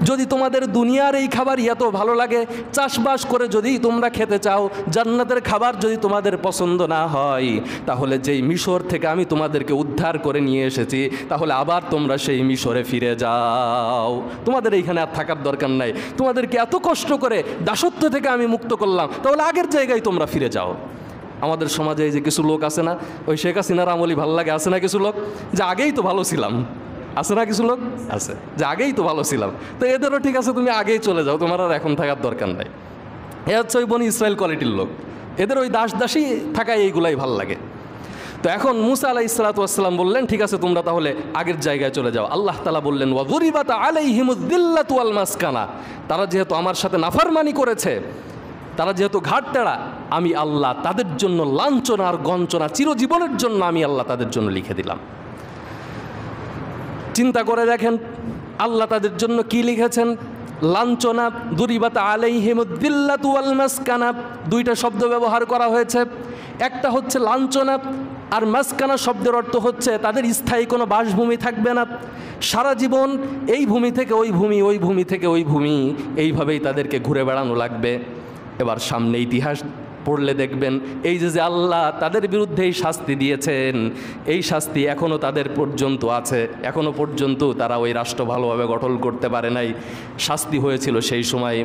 যদি তোমাদের দুনিয়ার এই খাবার এত ভালো লাগে, চাষবাস করে যদি তোমরা খেতে চাও, জান্নাতের খাবার যদি তোমাদের পছন্দ না হয়, তাহলে যেই মিশর থেকে আমি তোমাদেরকে উদ্ধার করে নিয়ে এসেছি, তাহলে আবার তোমরা সেই মিশরে ফিরে যাও। তোমাদের এইখানে আর থাকার দরকার নাই। তোমাদেরকে এত কষ্ট করে দাসত্ব থেকে আমি মুক্ত করলাম, তাহলে আগের জায়গায় তোমরা ফিরে যাও। আমাদের সমাজে এই যে কিছু লোক আছে না, ওই শেখ হাসিনার আমলই ভালো লাগে, আছে না কিছু লোক যে আগেই তো ভালো ছিলাম, আছে না কিছু লোক আছে যে আগেই তো ভালো ছিলাম, তো এদেরও ঠিক আছে, তুমি আগেই চলে যাও, তোমার আর এখন থাকার দরকার নাই। এ হচ্ছে ওই বনি ইসরায়েল কোয়ালিটির লোক, এদের ওই দাসী থাকায় এইগুলাই ভাল লাগে। তো এখন মুসা আলাইহিস সালাতু ওয়াস সালাম বললেন, ঠিক আছে তোমরা তাহলে আগের জায়গায় চলে যাও। আল্লাহ তাআলা বললেন, ওয়া যুরিবাত আলাইহিমুয যিল্লাতু ওয়াল মাসকানা, তারা যেহেতু আমার সাথে নাফরমানি করেছে, তারা যেহেতু ঘাট তেড়া, আমি আল্লাহ তাদের জন্য লাঞ্ছনা আর গঞ্চনা চিরজীবনের জন্য আমি আল্লাহ তাদের জন্য লিখে দিলাম। চিন্তা করে দেখেন আল্লাহ তাদের জন্য কি লিখেছেন, লাঞ্ছনা। দুরিবাত আলাইহিমুয যিল্লাতু ওয়াল মাসকানা, দুইটা শব্দ ব্যবহার করা হয়েছে। একটা হচ্ছে লাঞ্ছনা, আর মাসকানা শব্দের অর্থ হচ্ছে তাদের স্থায়ী কোনো বাসভূমি থাকবে না, সারা জীবন এই ভূমি থেকে ওই ভূমি, ওই ভূমি থেকে ওই ভূমি, এইভাবেই তাদেরকে ঘুরে বেড়ানো লাগবে। এবার সামনে ইতিহাস পড়লে দেখবেন এই যে আল্লাহ তাদের বিরুদ্ধে এই শাস্তি দিয়েছেন, এই শাস্তি এখনও তাদের পর্যন্ত আছে, এখনও পর্যন্ত তারা ওই রাষ্ট্র ভালোভাবে গঠন করতে পারে নাই। শাস্তি হয়েছিল সেই সময়।